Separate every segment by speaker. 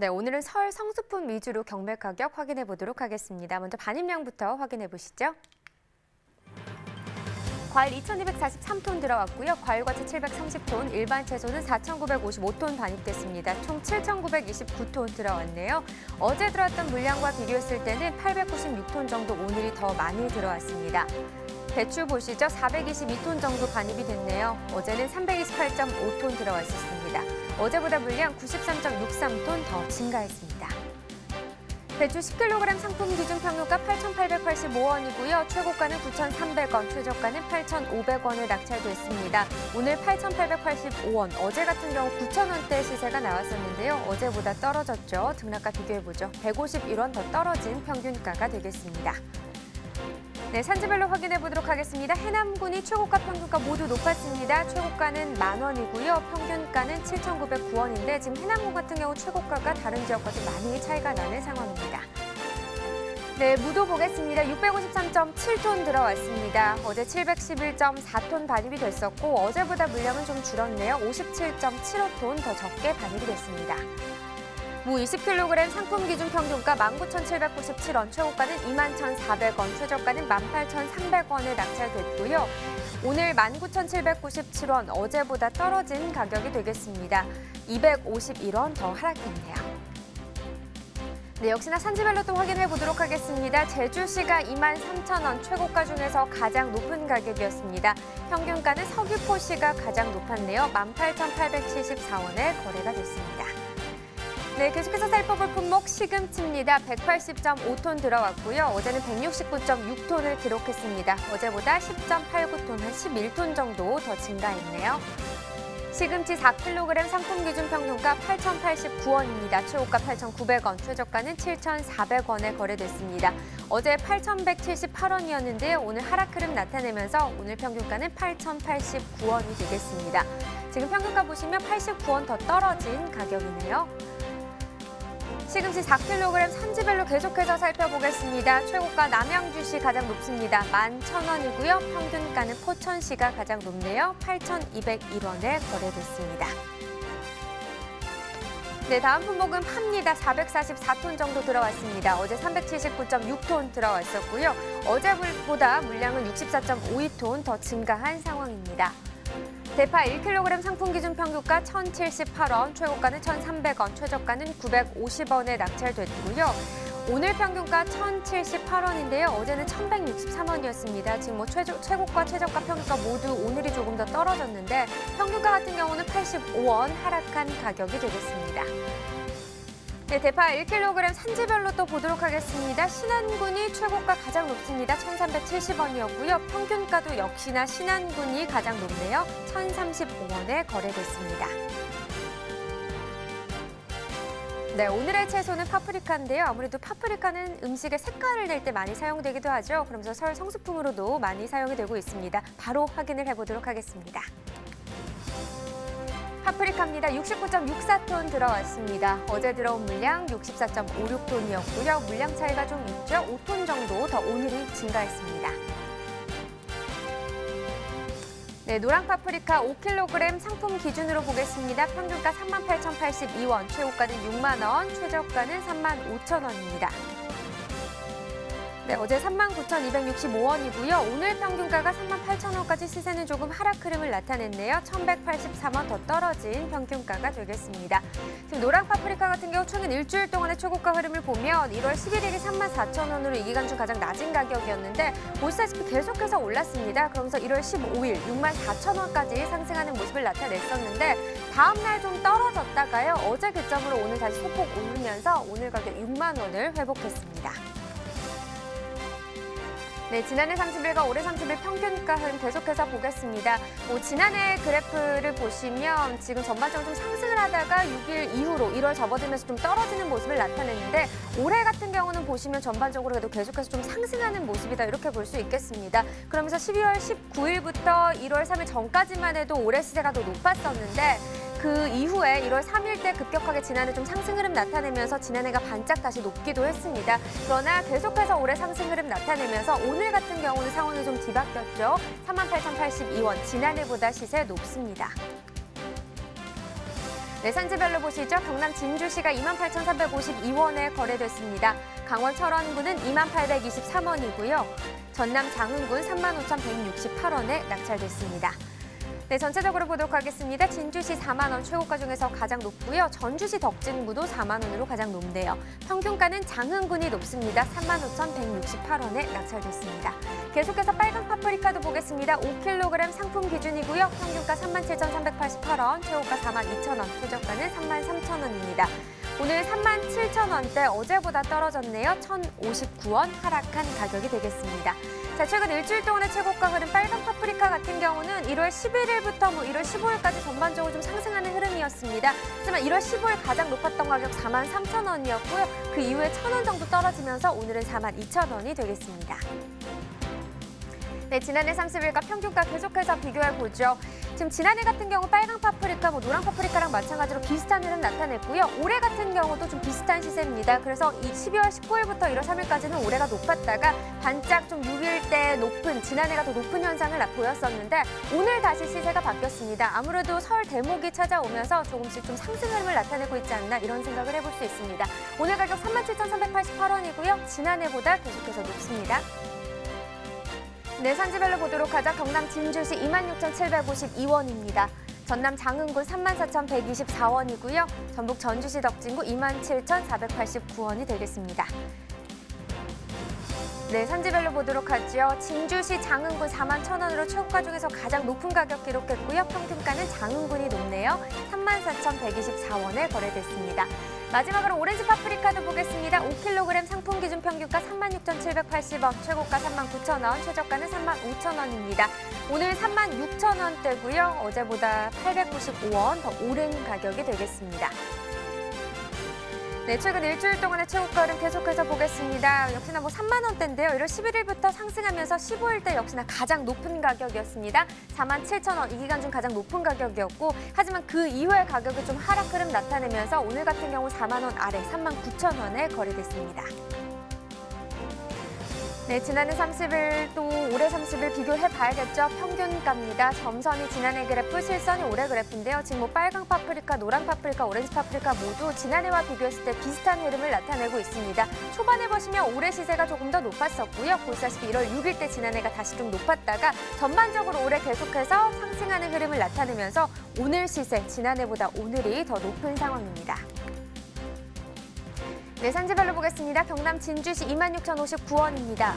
Speaker 1: 네, 오늘은 설 성수품 위주로 경매 가격 확인해 보도록 하겠습니다. 먼저 반입량부터 확인해 보시죠. 과일 2,243톤 들어왔고요. 과일과채 730톤, 일반 채소는 4,955톤 반입됐습니다. 총 7,929톤 들어왔네요. 어제 들어왔던 물량과 비교했을 때는 896톤 정도 오늘이 더 많이 들어왔습니다. 배추 보시죠. 422톤 정도 반입이 됐네요. 어제는 328.5톤 들어왔었습니다. 어제보다 물량 93.63톤 더 증가했습니다. 배추 10kg 상품 기준 평균가 8,885원이고요. 최고가는 9,300원, 최저가는 8,500원에 낙찰됐습니다. 오늘 8,885원, 어제 같은 경우 9,000원대 시세가 나왔었는데요. 어제보다 떨어졌죠. 등락과 비교해보죠. 151원 더 떨어진 평균가가 되겠습니다. 네, 산지별로 확인해 보도록 하겠습니다. 해남군이 최고가 평균가 모두 높았습니다. 최고가는 10,000원이고요. 평균가는 7,909원인데 지금 해남군 같은 경우 최고가가 다른 지역과 좀 많이 차이가 나는 상황입니다. 네, 무도 보겠습니다. 653.7톤 들어왔습니다. 어제 711.4톤 반입이 됐었고 어제보다 물량은 좀 줄었네요. 57.75톤 더 적게 반입이 됐습니다. 무 20kg 상품 기준 평균가 19,797원, 최고가는 21,400원, 최저가는 18,300원에 낙찰됐고요. 오늘 19,797원, 어제보다 떨어진 가격이 되겠습니다. 251원 더 하락했네요. 네, 역시나 산지별로 또 확인해 보도록 하겠습니다. 제주시가 23,000원, 최고가 중에서 가장 높은 가격이었습니다. 평균가는 서귀포시가 가장 높았네요. 18,874원에 거래가 됐습니다. 네, 계속해서 살펴볼 품목 시금치입니다. 180.5톤 들어왔고요. 어제는 169.6톤을 기록했습니다. 어제보다 10.89톤, 한 11톤 정도 더 증가했네요. 시금치 4kg 상품 기준 평균가 8,089원입니다. 최고가 8,900원, 최저가는 7,400원에 거래됐습니다. 어제 8,178원이었는데요. 오늘 하락 흐름 나타내면서 오늘 평균가는 8,089원이 되겠습니다. 지금 평균가 보시면 89원 더 떨어진 가격이네요. 시금치 4kg 산지별로 계속해서 살펴보겠습니다. 최고가 남양주시 가장 높습니다. 11,000원이고요. 평균가는 포천시가 가장 높네요. 8,201원에 거래됐습니다. 네, 다음 품목은 파입니다. 444톤 정도 들어왔습니다. 어제 379.6톤 들어왔었고요. 어제보다 물량은 64.52톤 더 증가한 상황입니다. 대파 1kg 상품 기준 평균가 1,078원, 최고가는 1,300원, 최저가는 950원에 낙찰됐고요. 오늘 평균가 1,078원인데요. 어제는 1,163원이었습니다. 지금 최고가, 최저가 평균가 모두 오늘이 조금 더 떨어졌는데 평균가 같은 경우는 85원 하락한 가격이 되겠습니다. 네, 대파 1kg 산지별로 또 보도록 하겠습니다. 신안군이 최고가 가장 높습니다. 1,370원이었고요. 평균가도 역시나 신안군이 가장 높네요. 1,035원에 거래됐습니다. 네, 오늘의 채소는 파프리카인데요. 아무래도 파프리카는 음식의 색깔을 낼 때 많이 사용되기도 하죠. 그러면서 설 성수품으로도 많이 사용이 되고 있습니다. 바로 확인을 해보도록 하겠습니다. 파프리카입니다. 69.64톤 들어왔습니다. 어제 들어온 물량 64.56톤이었고요. 물량 차이가 좀 있죠. 5톤 정도 더 오늘이 증가했습니다. 네, 노랑 파프리카 5kg 상품 기준으로 보겠습니다. 평균가 38,082원, 최고가는 6만 원, 최저가는 35,000원입니다. 네, 어제 39,265원이고요. 오늘 평균가가 38,000원까지 시세는 조금 하락 흐름을 나타냈네요. 1,183원 더 떨어진 평균가가 되겠습니다. 지금 노랑 파프리카 같은 경우 최근 일주일 동안의 최고가 흐름을 보면 1월 11일이 34,000원으로 이 기간 중 가장 낮은 가격이었는데 보시다시피 계속해서 올랐습니다. 그러면서 1월 15일 64,000원까지 상승하는 모습을 나타냈었는데 다음 날 좀 떨어졌다가요. 어제 그점으로 오늘 다시 소폭 오르면서 오늘 가격 6만 원을 회복했습니다. 네, 지난해 30일과 올해 30일 평균가 흐름 계속해서 보겠습니다. 지난해 그래프를 보시면 지금 전반적으로 좀 상승을 하다가 6일 이후로 1월 접어들면서 좀 떨어지는 모습을 나타냈는데 올해 같은 경우는 보시면 전반적으로 그래도 계속해서 좀 상승하는 모습이다 이렇게 볼 수 있겠습니다. 그러면서 12월 19일부터 1월 3일 전까지만 해도 올해 시세가 더 높았었는데 그 이후에 1월 3일 때 급격하게 지난해 좀 상승 흐름 나타내면서 지난해가 반짝 다시 높기도 했습니다. 그러나 계속해서 올해 상승 흐름 나타내면서 오늘 같은 경우는 상황이 좀 뒤바뀌었죠. 38,082원, 지난해보다 시세 높습니다. 네, 산지별로 보시죠. 경남 진주시가 28,352원에 거래됐습니다. 강원 철원군은 28,823원이고요. 전남 장흥군 35,168원에 낙찰됐습니다. 네, 전체적으로 보도록 하겠습니다. 진주시 4만 원 최고가 중에서 가장 높고요. 전주시 덕진구도 4만 원으로 가장 높네요. 평균가는 장흥군이 높습니다. 35,168원에 낙찰됐습니다. 계속해서 빨간 파프리카도 보겠습니다. 5kg 상품 기준이고요. 평균가 37,388원, 최고가 42,000원, 최저가는 33,000원입니다. 오늘 37,000원대 어제보다 떨어졌네요. 1,059원 하락한 가격이 되겠습니다. 자, 최근 일주일 동안의 최고가 흐름 빨간 파프리카 같은 경우는 1월 11일부터 1월 15일까지 전반적으로 좀 상승하는 흐름이었습니다. 하지만 1월 15일 가장 높았던 가격 43,000원이었고요. 그 이후에 1,000원 정도 떨어지면서 오늘은 42,000원이 되겠습니다. 네, 지난해 30일과 평균가 계속해서 비교해보죠. 지금 지난해 같은 경우 빨강 파프리카, 노랑 파프리카랑 마찬가지로 비슷한 흐름 나타냈고요. 올해 같은 경우도 좀 비슷한 시세입니다. 그래서 이 12월 19일부터 1월 3일까지는 올해가 높았다가 반짝 좀 6일 때 높은, 지난해가 더 높은 현상을 보였었는데 오늘 다시 시세가 바뀌었습니다. 아무래도 설 대목이 찾아오면서 조금씩 좀 상승 흐름을 나타내고 있지 않나 이런 생각을 해볼 수 있습니다. 오늘 가격 37,388원이고요. 지난해보다 계속해서 높습니다. 네, 산지별로 보도록 하죠. 경남 진주시 26,752원입니다. 전남 장흥군 34,124원이고요. 전북 전주시 덕진구 27,489원이 되겠습니다. 네, 산지별로 보도록 하죠. 진주시 장흥군 41,000원으로 최고가 중에서 가장 높은 가격 기록했고요. 평균가는 장흥군이 높네요. 34,124원에 거래됐습니다. 마지막으로 오렌지 파프리카도 보겠습니다. 5kg 상품 기준 평균가 36,780원, 최고가 39,000원, 최저가는 35,000원입니다. 오늘 36,000원대고요. 어제보다 895원 더 오른 가격이 되겠습니다. 네, 최근 일주일 동안의 최고가 흐름 계속해서 보겠습니다. 역시나 3만 원대인데요. 1월 11일부터 상승하면서 15일 때 역시나 가장 높은 가격이었습니다. 47,000원, 이 기간 중 가장 높은 가격이었고 하지만 그 이후에 가격이 좀 하락 흐름 나타내면서 오늘 같은 경우 4만 원 아래 39,000원에 거래됐습니다. 네, 지난해 30일 또 올해 30일 비교해봐야겠죠. 평균가입니다. 점선이 지난해 그래프, 실선이 올해 그래프인데요. 지금 빨강 파프리카, 노랑 파프리카, 오렌지 파프리카 모두 지난해와 비교했을 때 비슷한 흐름을 나타내고 있습니다. 초반에 보시면 올해 시세가 조금 더 높았었고요. 보시다시피 1월 6일 때 지난해가 다시 좀 높았다가 전반적으로 올해 계속해서 상승하는 흐름을 나타내면서 오늘 시세, 지난해보다 오늘이 더 높은 상황입니다. 네, 산지별로 보겠습니다. 경남 진주시 26,059원입니다.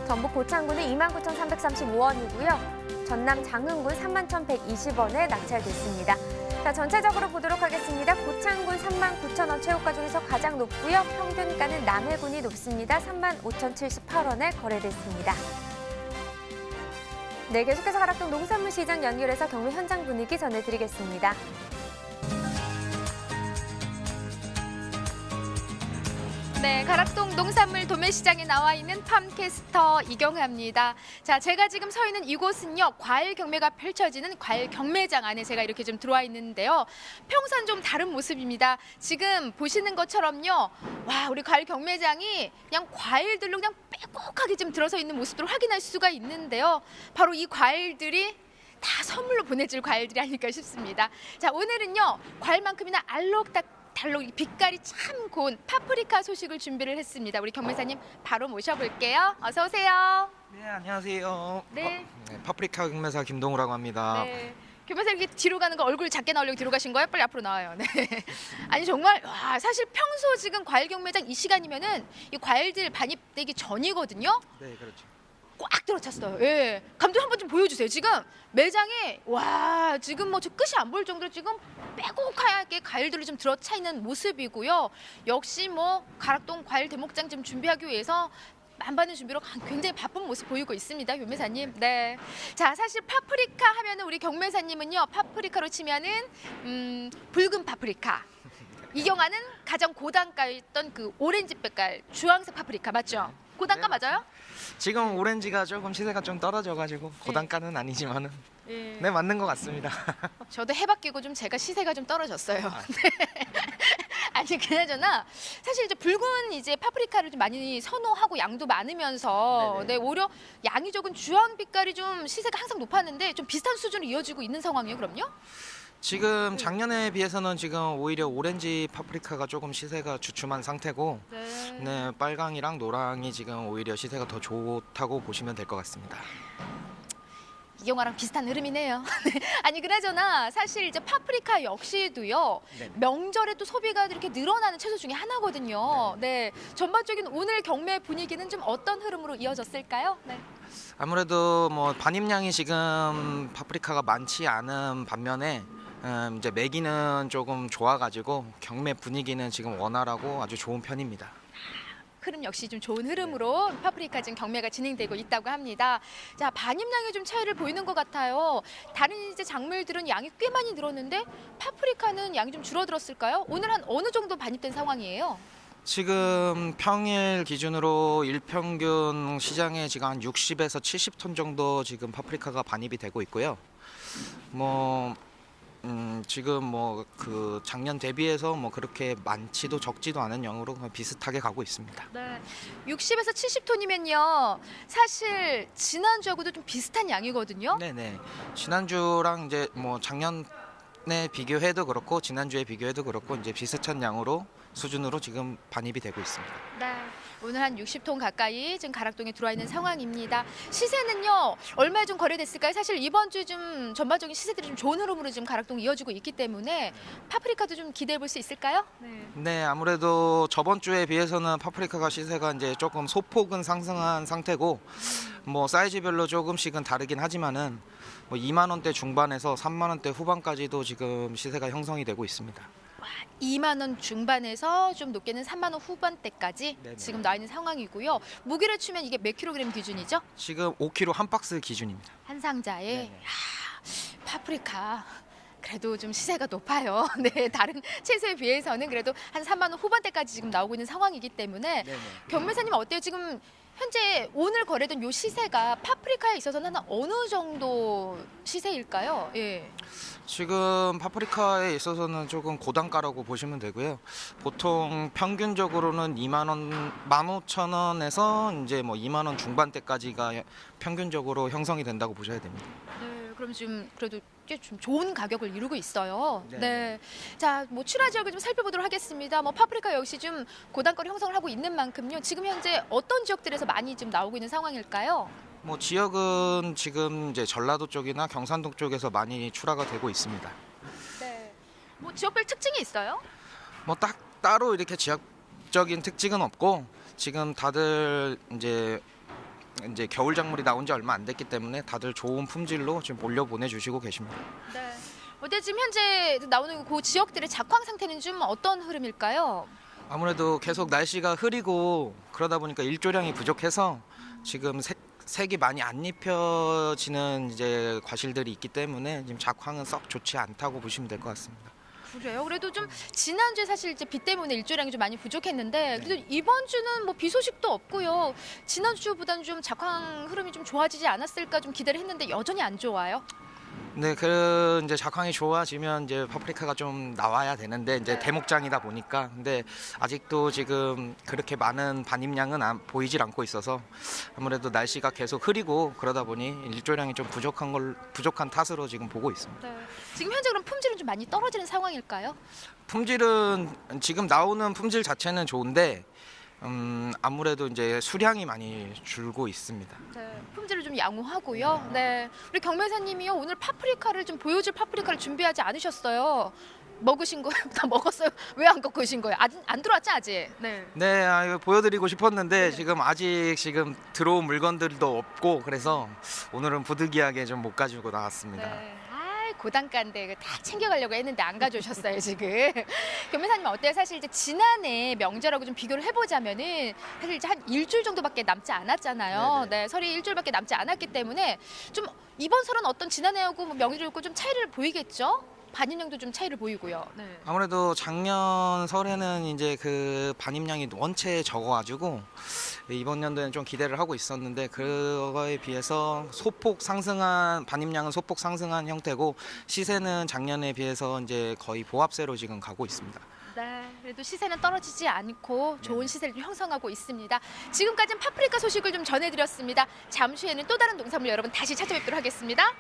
Speaker 1: 전북 고창군은 29,335원이고요. 전남 장흥군 31,120원에 낙찰됐습니다. 자, 전체적으로 보도록 하겠습니다. 고창군 39,000원 최고가 중에서 가장 높고요. 평균가는 남해군이 높습니다. 35,078원에 거래됐습니다. 네, 계속해서 가락동 농산물 시장 연결해서 경매 현장 분위기 전해드리겠습니다.
Speaker 2: 네, 가락동 농산물 도매시장에 나와 있는 팜캐스터 이경아입니다. 자, 제가 지금 서 있는 이곳은요, 과일 경매가 펼쳐지는 과일 경매장 안에 제가 이렇게 좀 들어와 있는데요. 평소와는 좀 다른 모습입니다. 지금 보시는 것처럼요, 와, 우리 과일 경매장이 그냥 과일들로 그냥 빼곡하게 좀 들어서 있는 모습들을 확인할 수가 있는데요. 바로 이 과일들이 다 선물로 보내줄 과일들이 아닐까 싶습니다. 자, 오늘은요, 과일만큼이나 알록달록 빛깔이 참 고운 파프리카 소식을 준비를 했습니다. 우리 경매사님 바로 모셔볼게요. 어서 오세요.
Speaker 3: 네, 안녕하세요.
Speaker 2: 네.
Speaker 3: 네, 파프리카 경매사 김동우라고 합니다.
Speaker 2: 네. 경매사 이렇게 뒤로 가는 거 얼굴 작게 나오려고 뒤로 가신 거예요? 빨리 앞으로 나와요. 네. 아니 정말 와, 사실 평소 지금 과일 경매장 이 시간이면은 이 과일들 반입되기 전이거든요.
Speaker 3: 네, 그렇죠.
Speaker 2: 꽉 들어찼어요. 예. 감독 한번 좀 보여주세요. 지금 매장에 와, 지금 뭐 저 끝이 안 보일 정도로 지금 빼곡하게 과일들이 좀 들어차 있는 모습이고요. 역시 뭐 가락동 과일 대목장 좀 준비하기 위해서 만반의 준비로 굉장히 바쁜 모습 보이고 있습니다, 경매사님. 네. 자, 사실 파프리카 하면은 우리 경매사님은요, 파프리카로 치면은 붉은 파프리카. 이경아는 가장 고단가였던 그 오렌지 빛깔 주황색 파프리카 맞죠? 고단가
Speaker 3: 네,
Speaker 2: 맞아요?
Speaker 3: 지금 오렌지가 조금 시세가 좀 떨어져가지고 고단가는 아니지만은 네, 맞는 것 같습니다.
Speaker 2: 저도 해박 끼고 좀 제가 시세가 좀 떨어졌어요. 네. 아니 그나저나 사실 이제 붉은 이제 파프리카를 좀 많이 선호하고 양도 많으면서
Speaker 3: 네네.
Speaker 2: 네, 오히려 양이 적은 주황 빛깔이 좀 시세가 항상 높았는데 좀 비슷한 수준으로 이어지고 있는 상황이에요, 그럼요?
Speaker 3: 지금 작년에 비해서는 지금 오히려 오렌지 파프리카가 조금 시세가 주춤한 상태고 네, 빨강이랑 노랑이 지금 오히려 시세가 더 좋다고 보시면 될 것 같습니다.
Speaker 2: 이경화랑 비슷한 흐름이네요. 네. 아니 그나저나 사실 이제 파프리카 역시도요.
Speaker 3: 네.
Speaker 2: 명절에 또 소비가 이렇게 늘어나는 채소 중에 하나거든요. 네. 전반적인 오늘 경매 분위기는 좀 어떤 흐름으로 이어졌을까요? 네.
Speaker 3: 아무래도 뭐 반입량이 지금 파프리카가 많지 않은 반면에 이제 매기는 조금 좋아가지고 경매 분위기는 지금 원활하고 아주 좋은 편입니다.
Speaker 2: 흐름 역시 좀 좋은 흐름으로 파프리카 지금 경매가 진행되고 있다고 합니다. 자, 반입량이 좀 차이를 보이는 것 같아요. 다른 이제 작물들은 양이 꽤 많이 늘었는데 파프리카는 양이 좀 줄어들었을까요? 오늘 한 어느 정도 반입된 상황이에요?
Speaker 3: 지금 평일 기준으로 일평균 시장에 지금 한 60에서 70톤 정도 지금 파프리카가 반입이 되고 있고요. 지금 뭐 그 작년 대비해서 뭐 그렇게 많지도 적지도 않은 양으로 비슷하게 가고 있습니다.
Speaker 2: 네. 60에서 70톤이면요. 사실 지난주하고도 좀 비슷한 양이거든요.
Speaker 3: 네네. 지난주랑 이제 뭐 작년에 비교해도 그렇고 지난주에 비교해도 그렇고 이제 비슷한 양으로 수준으로 지금 반입이 되고 있습니다.
Speaker 2: 네. 오늘 한 60톤 가까이 지금 가락동에 들어와 있는 상황입니다. 시세는요, 얼마에 좀 거래됐을까요? 사실 이번 주 좀 전반적인 시세들이 좀 좋은 흐름으로 지금 가락동 이어지고 있기 때문에 파프리카도 좀 기대해 볼 수 있을까요? 네.
Speaker 3: 네, 아무래도 저번 주에 비해서는 파프리카가 시세가 이제 조금 소폭은 상승한 상태고 뭐 사이즈별로 조금씩은 다르긴 하지만은 뭐 2만 원대 중반에서 3만 원대 후반까지도 지금 시세가 형성이 되고 있습니다.
Speaker 2: 2만 원 중반에서 좀 높게는 3만 원 후반대까지
Speaker 3: 네네.
Speaker 2: 지금 나와 있는 상황이고요. 무게를 추면 이게 몇 킬로그램 기준이죠?
Speaker 3: 지금 5kg 한 박스 기준입니다.
Speaker 2: 한 상자에
Speaker 3: 네네.
Speaker 2: 야, 파프리카 그래도 좀 시세가 높아요. 네, 다른 채소에 비해서는 그래도 한 3만 원 후반대까지 지금 나오고 있는 상황이기 때문에
Speaker 3: 네네.
Speaker 2: 경매사님 어때요? 지금 현재 오늘 거래된 요 시세가 파프리카에 있어서는 한 어느 정도 시세일까요? 예.
Speaker 3: 지금 파프리카에 있어서는 조금 고단가라고 보시면 되고요. 보통 평균적으로는 2만 원, 15,000원에서 이제 뭐 2만 원 중반대까지가 평균적으로 형성이 된다고 보셔야 됩니다.
Speaker 2: 네, 그럼 지금 그래도 꽤 좀 좋은 가격을 이루고 있어요.
Speaker 3: 네.
Speaker 2: 네. 자, 뭐 출하 지역을 좀 살펴보도록 하겠습니다. 뭐 파프리카 역시 좀 고단가를 형성을 하고 있는 만큼요. 지금 현재 어떤 지역들에서 많이 좀 나오고 있는 상황일까요?
Speaker 3: 뭐 지역은 지금 이제 전라도 쪽이나 경상도 쪽에서 많이 출하가 되고 있습니다.
Speaker 2: 네. 뭐 지역별 특징이 있어요?
Speaker 3: 뭐 딱 따로 이렇게 지역적인 특징은 없고 지금 다들 이제 겨울 작물이 나온 지 얼마 안 됐기 때문에 다들 좋은 품질로 지금 올려 보내주시고 계십니다.
Speaker 2: 네. 어때 지금 현재 나오는 그 지역들의 작황 상태는 좀 어떤 흐름일까요?
Speaker 3: 아무래도 계속 날씨가 흐리고 그러다 보니까 일조량이 부족해서 지금 색이 많이 안 입혀지는 이제 과실들이 있기 때문에 지금 작황은 썩 좋지 않다고 보시면 될 것 같습니다.
Speaker 2: 그래요. 그래도 좀 지난주에 사실 이제 비 때문에 일조량이 좀 많이 부족했는데
Speaker 3: 네.
Speaker 2: 그래도 이번 주는 뭐 비 소식도 없고요. 지난주보다는 좀 작황 흐름이 좀 좋아지지 않았을까 좀 기대를 했는데 여전히 안 좋아요.
Speaker 3: 네, 이제 작황이 좋아지면 이제 파프리카가 좀 나와야 되는데 이제 대목장이다 보니까 근데 아직도 지금 그렇게 많은 반입량은 보이질 않고 있어서 아무래도 날씨가 계속 흐리고 그러다 보니 일조량이 좀 부족한 탓으로 지금 보고 있습니다.
Speaker 2: 네. 지금 현재 그럼 품질은 좀 많이 떨어지는 상황일까요?
Speaker 3: 품질은 지금 나오는 품질 자체는 좋은데 아무래도 이제 수량이 많이 줄고 있습니다.
Speaker 2: 네. 품질을 좀 양호하고요. 네. 우리 경매사님이요. 오늘 파프리카를 좀 보여줄 파프리카를 준비하지 않으셨어요. 먹으신 거예요? 다 먹었어요? 왜 안 갖고 오신 거예요? 아직 안 들어왔죠, 아직? 네.
Speaker 3: 네, 이거 보여드리고 싶었는데 지금 아직 들어온 물건들도 없고 그래서 오늘은 부득이하게 좀 못 가지고 나왔습니다.
Speaker 2: 네. 고단가인데 이거 다 챙겨가려고 했는데 안 가져오셨어요 지금. 경매사님 어때요? 사실 이제 지난해 명절하고 좀 비교를 해보자면은 사실 이제 한 일주일 정도밖에 남지 않았잖아요.
Speaker 3: 네네.
Speaker 2: 네, 설이 일주일밖에 남지 않았기 때문에 좀 이번 설은 어떤 지난해하고 뭐 명절하고 좀 차이를 보이겠죠? 반입량도 좀 차이를 보이고요. 네.
Speaker 3: 아무래도 작년 설에는 이제 그 반입량이 원체 적어가지고 이번 연도에는 좀 기대를 하고 있었는데 그거에 비해서 반입량은 소폭 상승한 형태고 시세는 작년에 비해서 이제 거의 보합세로 지금 가고 있습니다.
Speaker 2: 네, 그래도 시세는 떨어지지 않고 좋은 시세를 좀 형성하고 있습니다. 지금까지는 파프리카 소식을 좀 전해드렸습니다. 잠시 후에는 또 다른 농산물 여러분 다시 찾아뵙도록 하겠습니다.